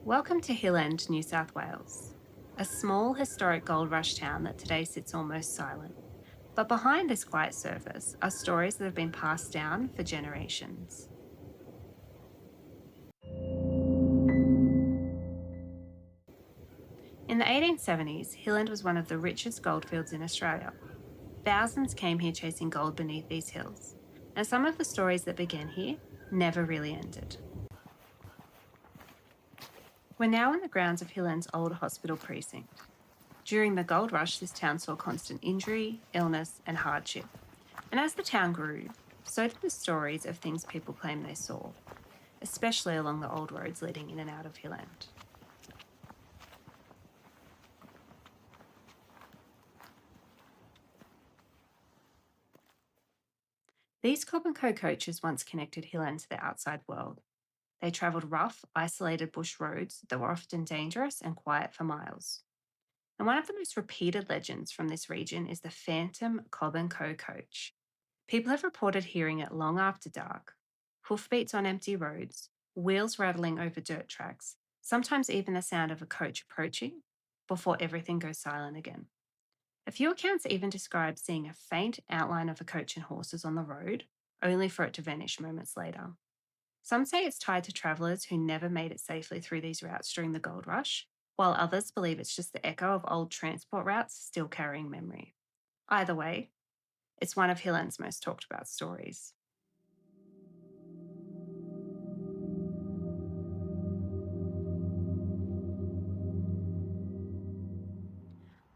Welcome to Hill End, New South Wales, a small historic gold rush town that today sits almost silent. But behind this quiet surface are stories that have been passed down for generations. In the 1870s, Hill End was one of the richest goldfields in Australia. Thousands came here chasing gold beneath these hills, and some of the stories that began here never really ended. We're now on the grounds of Hill End's old hospital precinct. During the gold rush, this town saw constant injury, illness, and hardship. And as the town grew, so did the stories of things people claim they saw, especially along the old roads leading in and out of Hill End. These Cobb and Co coaches once connected Hill End to the outside world. They travelled rough, isolated bush roads that were often dangerous and quiet for miles. And one of the most repeated legends from this region is the Phantom Cobb and Co coach. People have reported hearing it long after dark, hoofbeats on empty roads, wheels rattling over dirt tracks, sometimes even the sound of a coach approaching before everything goes silent again. A few accounts even describe seeing a faint outline of a coach and horses on the road, only for it to vanish moments later. Some say it's tied to travellers who never made it safely through these routes during the gold rush, while others believe it's just the echo of old transport routes still carrying memory. Either way, it's one of Hill End's most talked about stories.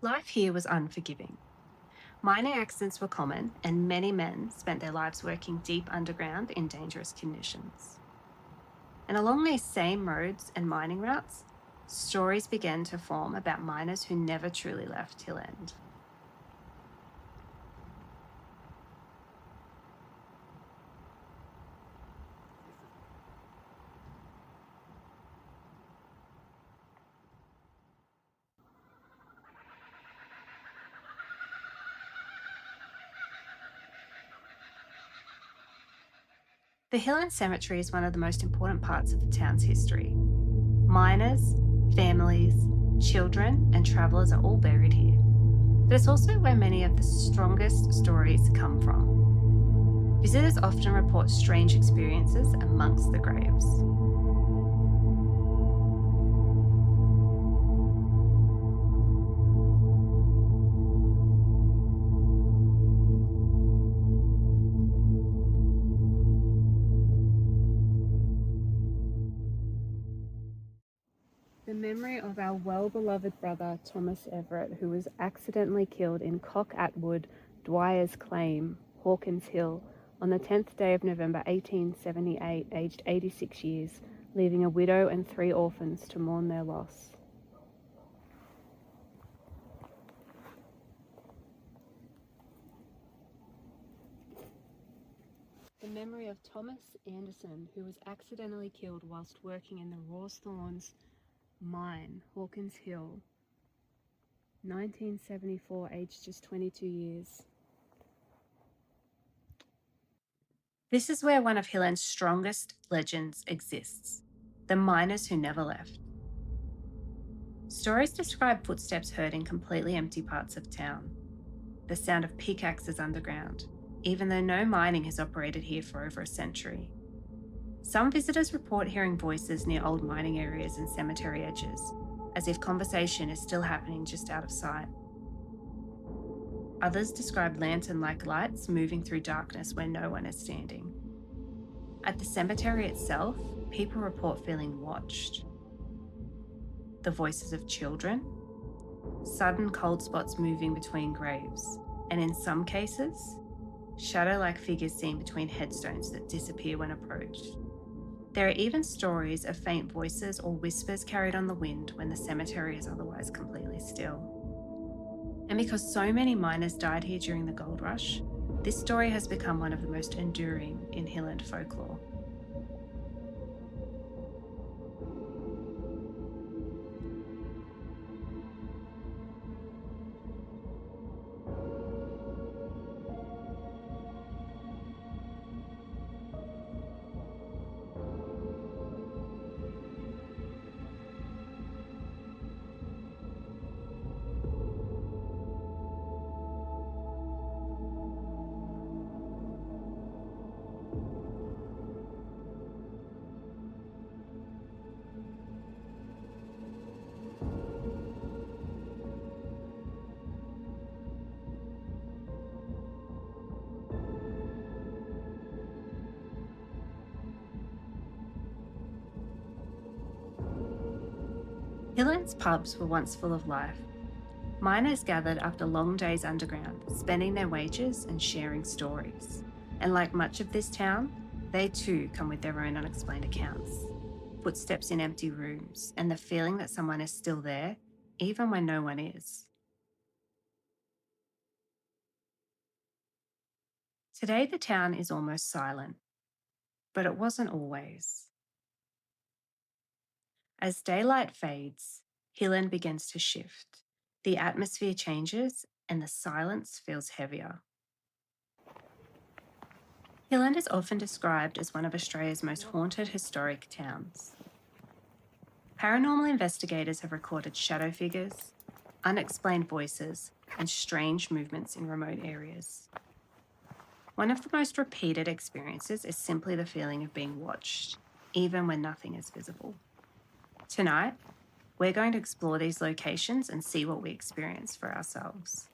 Life here was unforgiving. Mining accidents were common, and many men spent their lives working deep underground in dangerous conditions. And along these same roads and mining routes, stories began to form about miners who never truly left Hill End. The Hill End Cemetery is one of the most important parts of the town's history. Miners, families, children, and travellers are all buried here. But it's also where many of the strongest stories come from. Visitors often report strange experiences amongst the graves. The memory of our well-beloved brother Thomas Everett, who was accidentally killed in Cock Atwood, Dwyer's Claim, Hawkins Hill, on the 10th day of November 1878, aged 86 years, leaving a widow and 3 orphans to mourn their loss. The memory of Thomas Anderson, who was accidentally killed whilst working in the Rawsthorns mine, Hawkins Hill, 1974, aged just 22 years. This is where one of Hill End's strongest legends exists, the miners who never left. Stories describe footsteps heard in completely empty parts of town, the sound of pickaxes underground, even though no mining has operated here for over a century. Some visitors report hearing voices near old mining areas and cemetery edges, as if conversation is still happening just out of sight. Others describe lantern-like lights moving through darkness where no one is standing. At the cemetery itself, people report feeling watched. The voices of children, sudden cold spots moving between graves, and in some cases, shadow-like figures seen between headstones that disappear when approached. There are even stories of faint voices or whispers carried on the wind when the cemetery is otherwise completely still. And because so many miners died here during the gold rush, this story has become one of the most enduring in Hill End folklore. Hillen's pubs were once full of life. Miners gathered after long days underground, spending their wages and sharing stories. And like much of this town, they too come with their own unexplained accounts. Footsteps in empty rooms, and the feeling that someone is still there, even when no one is. Today, the town is almost silent, but it wasn't always. As daylight fades, Hillen begins to shift. The atmosphere changes, and the silence feels heavier. Hillen is often described as one of Australia's most haunted historic towns. Paranormal investigators have recorded shadow figures, unexplained voices, and strange movements in remote areas. One of the most repeated experiences is simply the feeling of being watched, even when nothing is visible. Tonight, we're going to explore these locations and see what we experience for ourselves.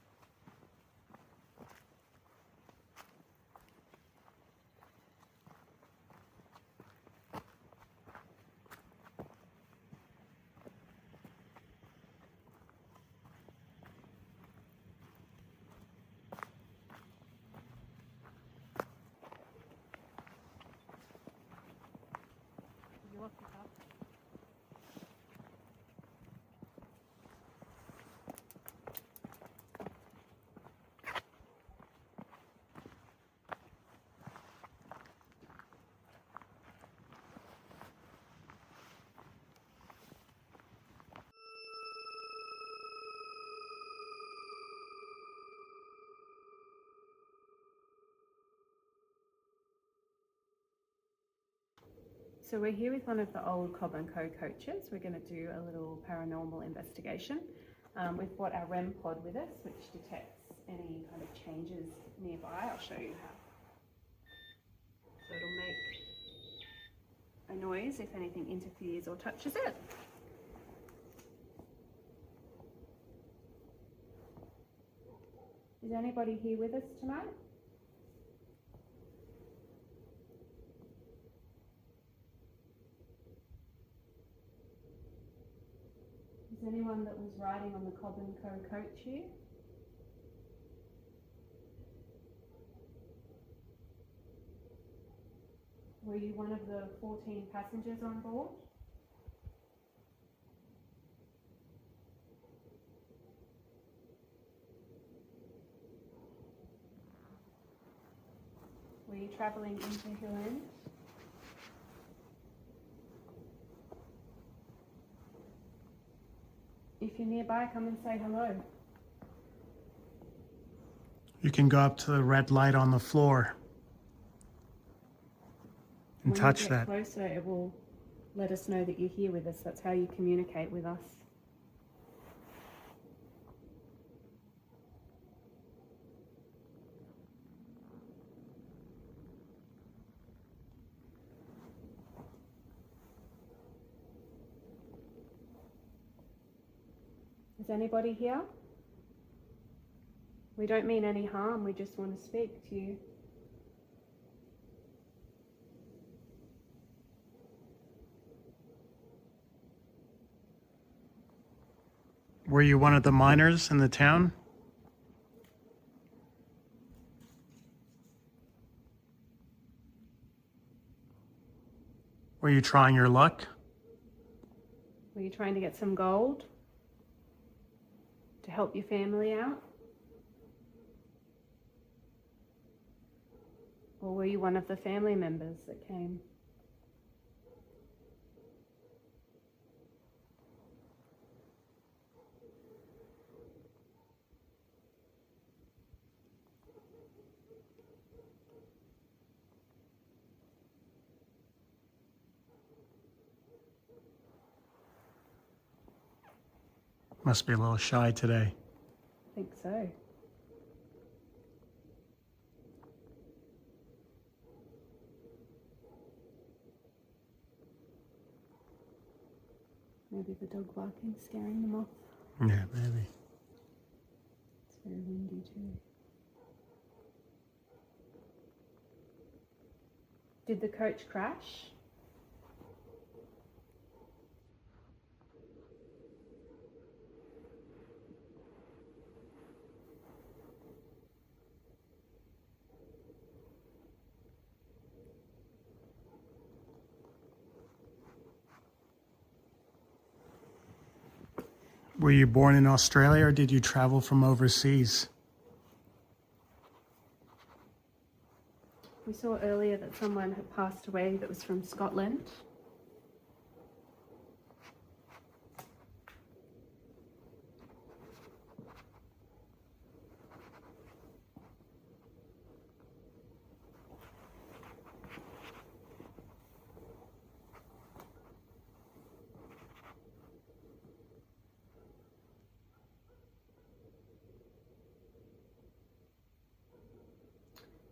So we're here with one of the old Cobb & Co coaches. We're going to do a little paranormal investigation. We've brought our REM pod with us, which detects any kind of changes nearby. I'll show you how. So it'll make a noise if anything interferes or touches it. Is anybody here with us tonight? Is anyone that was riding on the Cobb & Co coach here? Were you one of the 14 passengers on board? Were you travelling into Hill End? If you're nearby, come and say hello. You can go up to the red light on the floor and When touch you that. get closer, it will let us know that you're here with us. That's how you communicate with us. Is anybody here? We don't mean any harm, we just want to speak to you. Were you one of the miners in the town? Were you trying your luck? Were you trying to get some gold to help your family out? Or were you one of the family members that came? Must be a little shy today. I think so. Maybe the dog barking scaring them off. Yeah, maybe. It's very windy too. Did the coach crash? Were you born in Australia or did you travel from overseas? We saw earlier that someone had passed away that was from Scotland.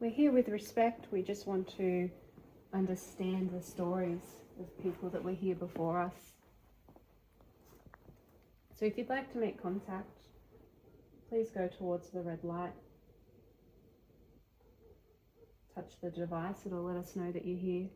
We're here with respect. We just want to understand the stories of people that were here before us. So if you'd like to make contact, please go towards the red light. Touch the device, it'll let us know that you're here.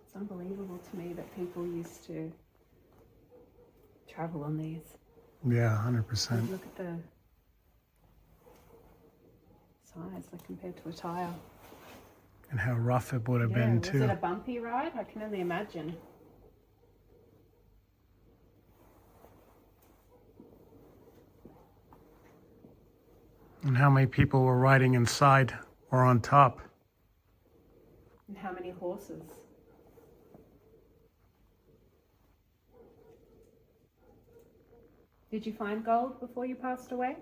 It's unbelievable to me that people used to travel on these. Yeah, 100%. Look at the size, like compared to a tire. And how rough it would have been Was too. it a bumpy ride? I can only imagine. And how many people were riding inside or on top? And how many horses? Did you find gold before you passed away?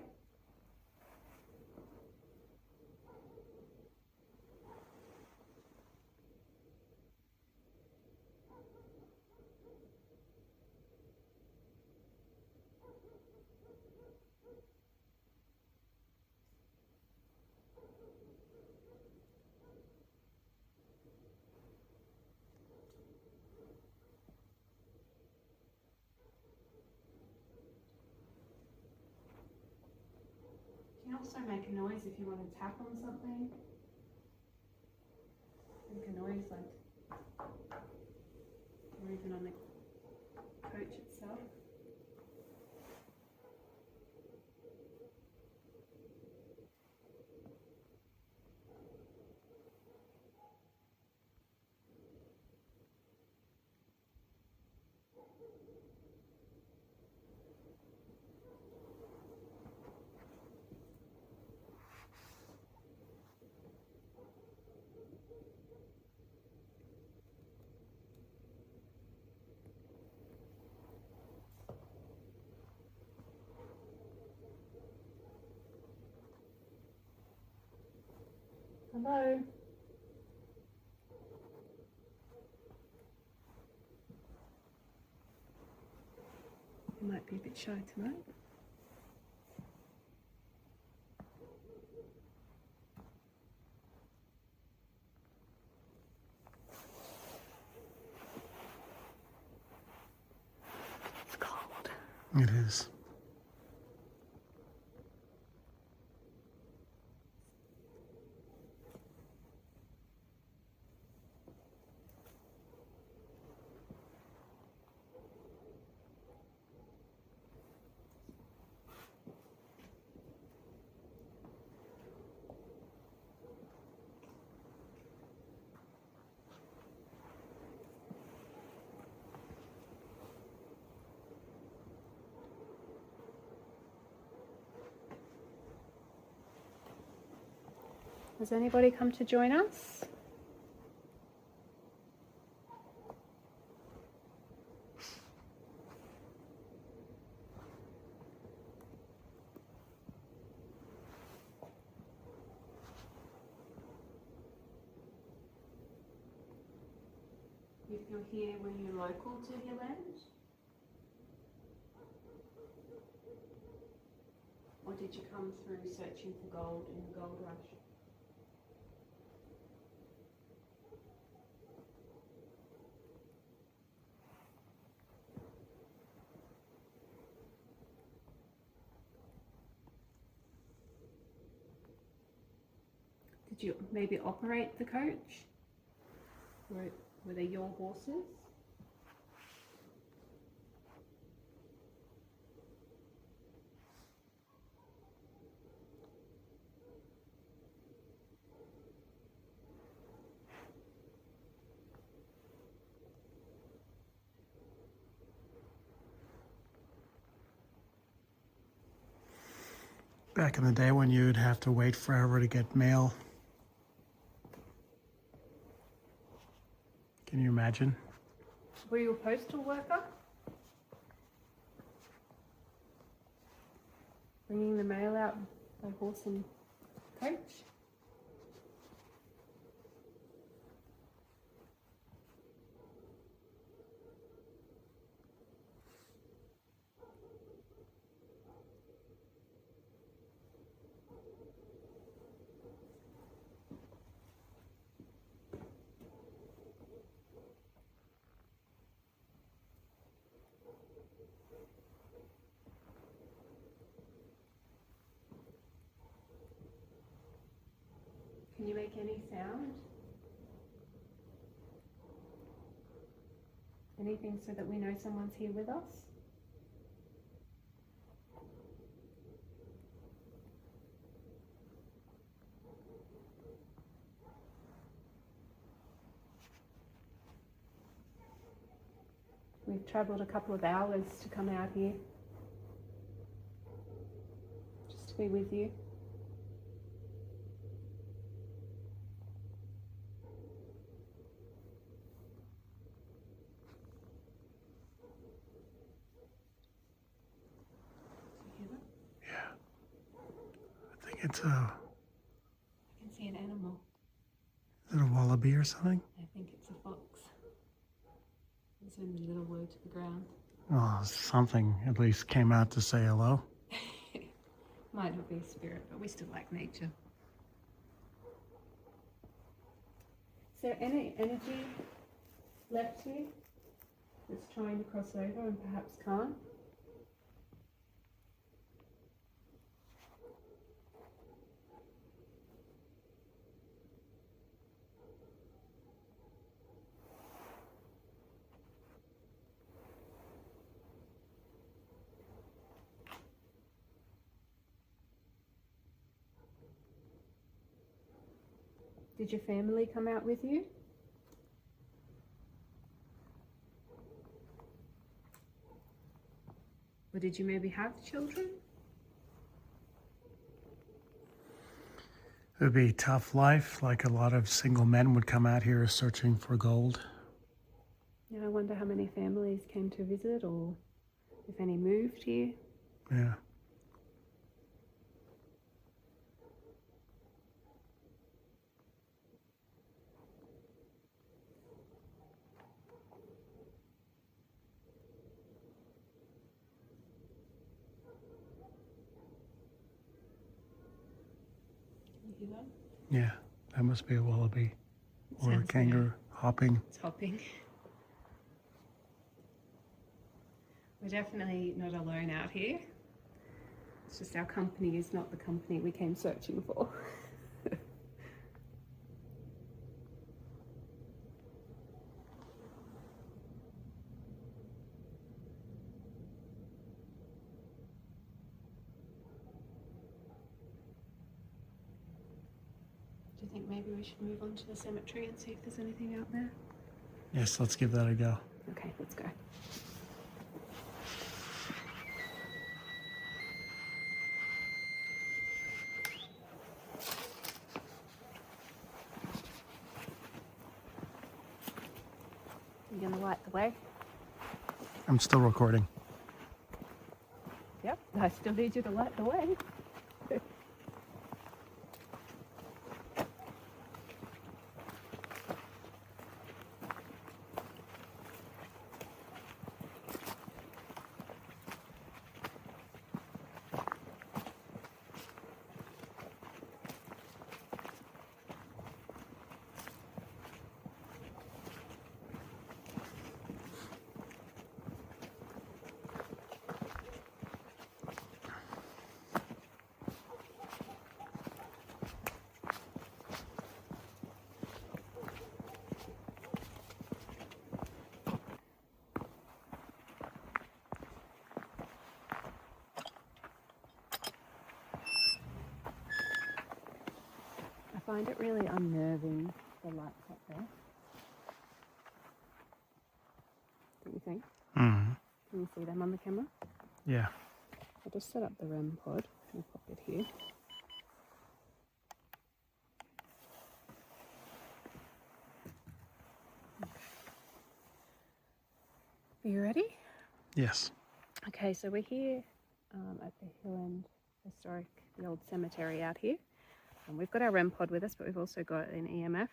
You can also make a noise if you want to tap on something. Make a noise like, or even on the coach itself. Hello. You might be a bit shy tonight. It's cold. It is. Has anybody come to join us? If you're here, were you local to Hilland? Or did you come through searching for gold in the gold rush? Did you maybe operate the coach? Were they your horses? Back in the day when you'd have to wait forever to get mail. Can you imagine? Were you a postal worker? Bringing the mail out by horse and coach? Can you make any sound? Anything so that we know someone's here with us? We've travelled a couple of hours to come out here, just to be with you. Yeah. I think it's I can see an animal. is it a wallaby or something? I think it's a fox. It's in the little low to the ground. Well, something at least came out to say hello. Might not be a spirit, but we still like nature. Is there any energy left here that's trying to cross over and perhaps can't? Did your family come out with you? Or did you maybe have children? It would be a tough life, like a lot of single men would come out here searching for gold. Yeah, I wonder how many families came to visit or if any moved here. Yeah. You hear that? Yeah. That must be a wallaby or a Sounds kangaroo hopping. It's hopping. We're definitely not alone out here. It's just our company is not the company we came searching for. Do you think maybe we should move on to the cemetery and see if there's anything out there? Yes, let's give that a go. Okay, let's go. You gonna light the way? I'm still recording. Yep, I still need you to light the way. I find it really unnerving, the lights up there. Don't you think? Mm-hmm. Can you see them on the camera? Yeah. I'll just set up the REM pod. We'll pop it here. Are you ready? Yes. Okay, so we're here at the Hill End Historic, the old cemetery out here. And we've got our REM pod with us, but we've also got an EMF.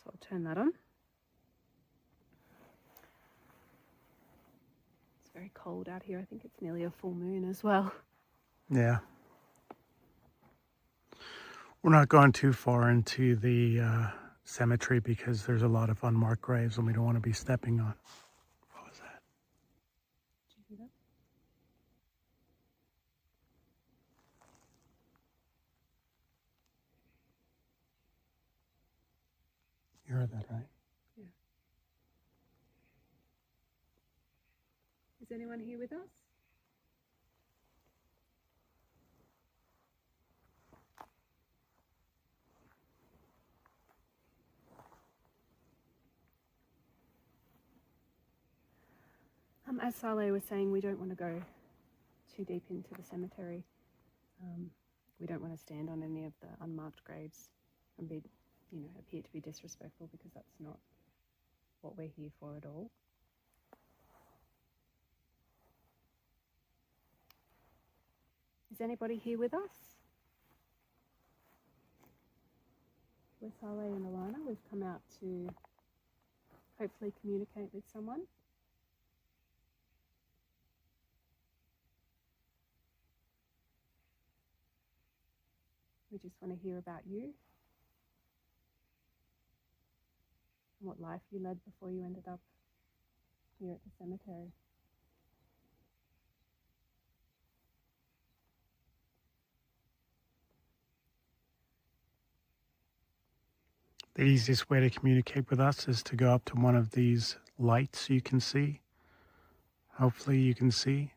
So I'll turn that on. It's very cold out here. I think it's nearly a full moon as well. Yeah. We're not going too far into the cemetery because there's a lot of unmarked graves and we don't want to be stepping on. What was that? Did you hear that? You heard that, right? Yeah. Is anyone here with us? As Saleh was saying, we don't want to go too deep into the cemetery. We don't want to stand on any of the unmarked graves and be, appear to be disrespectful, because that's not what we're here for at all. Is anybody here with us? We're Saleh and Alana. We've come out to hopefully communicate with someone. We just want to hear about you and what life you led before you ended up here at the cemetery. The easiest way to communicate with us is to go up to one of these lights you can see. Hopefully you can see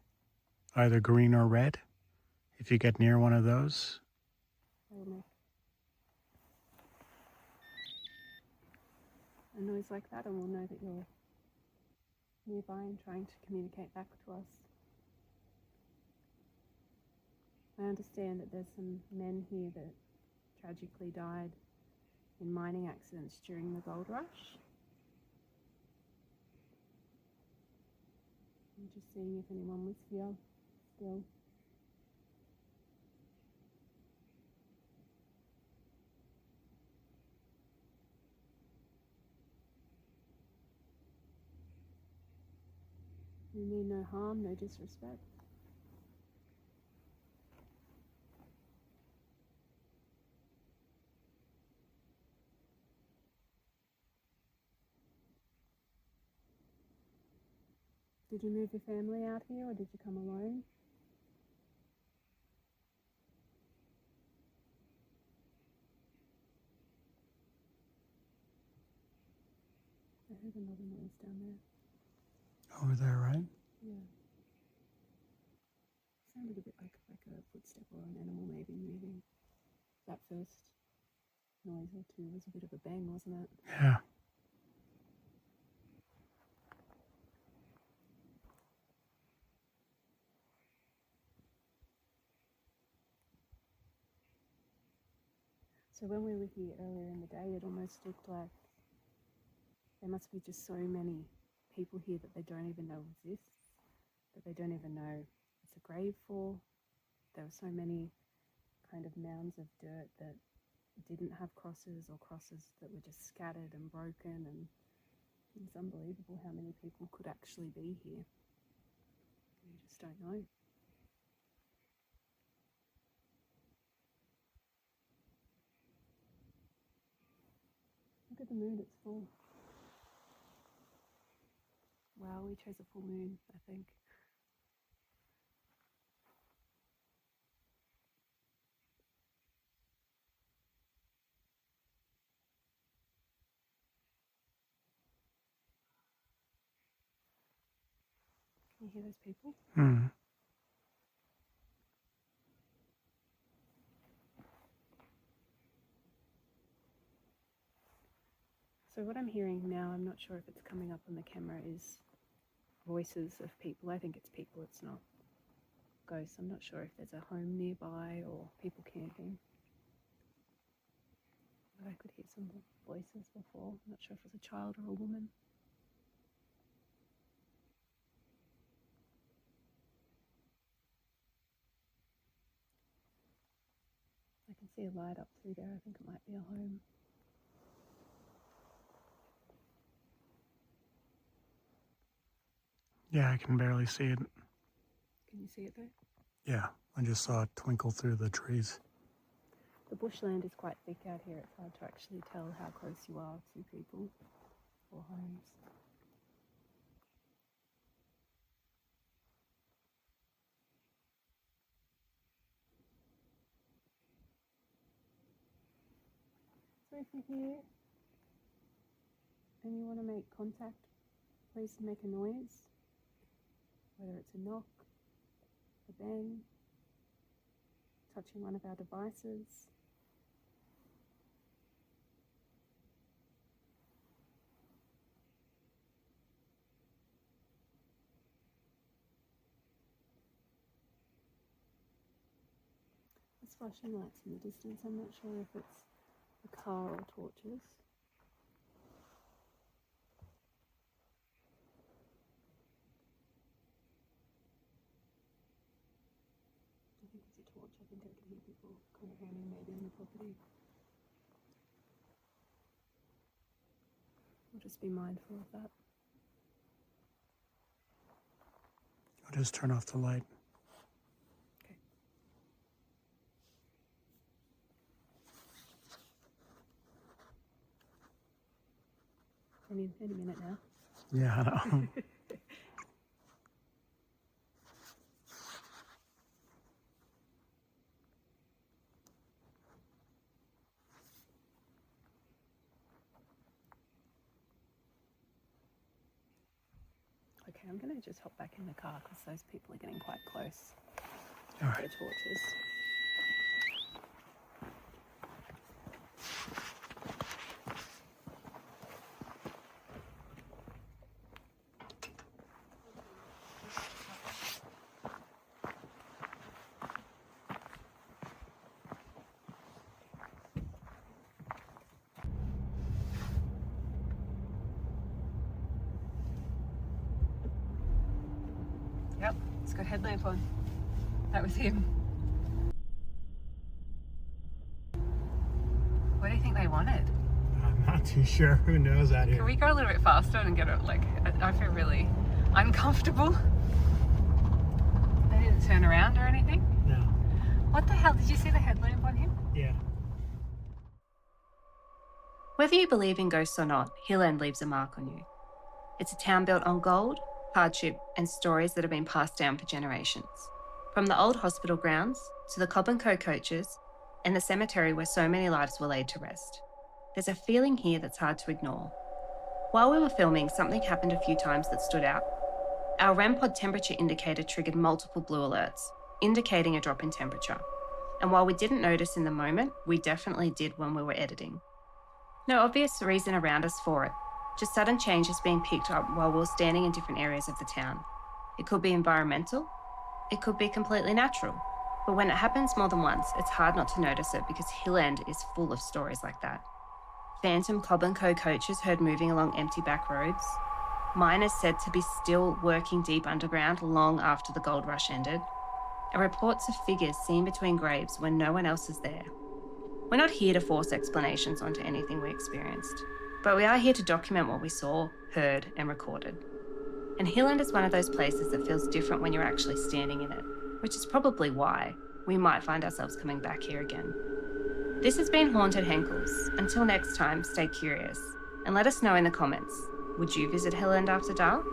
either green or red. If you get near one of those, A noise like that, and we'll know that you're nearby and trying to communicate back to us. I understand that there's some men here that tragically died in mining accidents during the gold rush. I'm just seeing if anyone was here still. We mean no harm, no disrespect. Did you move your family out here, or did you come alone? I heard another noise down there. over there, right? Yeah. Sounded a bit like a footstep or an animal maybe moving. That first noise or two was a bit of a bang, wasn't it? Yeah. So when we were here earlier in the day, it almost looked like there must be just so many people here that they don't even know exists, that they don't even know it's a grave for. There were so many kind of mounds of dirt that didn't have crosses, or crosses that were just scattered and broken, and it's unbelievable how many people could actually be here. You just don't know. Look at the moon, it's full. Wow, we chose a full moon, I think. Can you hear those people? Hmm. So what I'm hearing now, I'm not sure if it's coming up on the camera, is voices of people. I think it's people, it's not ghosts. I'm not sure if there's a home nearby or people camping. But I could hear some voices before. I'm not sure if it was a child or a woman. I can see a light up through there. I think it might be a home. Yeah, I can barely see it. Can you see it though? Yeah, I just saw it twinkle through the trees. The bushland is quite thick out here. It's hard to actually tell how close you are to people or homes. So if you're here and you want to make contact, please make a noise, whether it's a knock, a bang, touching one of our devices. There's flashing lights in the distance. I'm not sure if it's a car or torches. I think it's a torch. I think I can hear people kind of running maybe on the property. We'll just be mindful of that. I'll just turn off the light. Okay. Any minute now. Yeah, I know. Okay, I'm going to just hop back in the car because those people are getting quite close All with right. their torches. Yep, it's got headlamp on. That was him. What do you think they wanted? I'm not too sure. Who knows out Can here? we go a little bit faster and get it? Like, I feel really uncomfortable. They didn't turn around or anything. No. What the hell? Did you see the headlamp on him? Yeah. Whether you believe in ghosts or not, Hill End leaves a mark on you. It's a town built on gold, hardship, and stories that have been passed down for generations. From the old hospital grounds to the Cobb and Co coaches and the cemetery where so many lives were laid to rest. There's a feeling here that's hard to ignore. While we were filming, something happened a few times that stood out. Our REM pod temperature indicator triggered multiple blue alerts, indicating a drop in temperature. And while we didn't notice in the moment, we definitely did when we were editing. No obvious reason around us for it, just sudden changes being picked up while we were standing in different areas of the town. It could be environmental, it could be completely natural. But when it happens more than once, it's hard not to notice it because Hill End is full of stories like that. Phantom Cobb and Co coaches heard moving along empty back roads. Miners said to be still working deep underground long after the gold rush ended. And reports of figures seen between graves when no one else is there. We're not here to force explanations onto anything we experienced, but we are here to document what we saw, heard, and recorded. And Hill End is one of those places that feels different when you're actually standing in it, which is probably why we might find ourselves coming back here again. This has been Haunted Henkels. Until next time, stay curious and let us know in the comments. Would you visit Hill End after dark?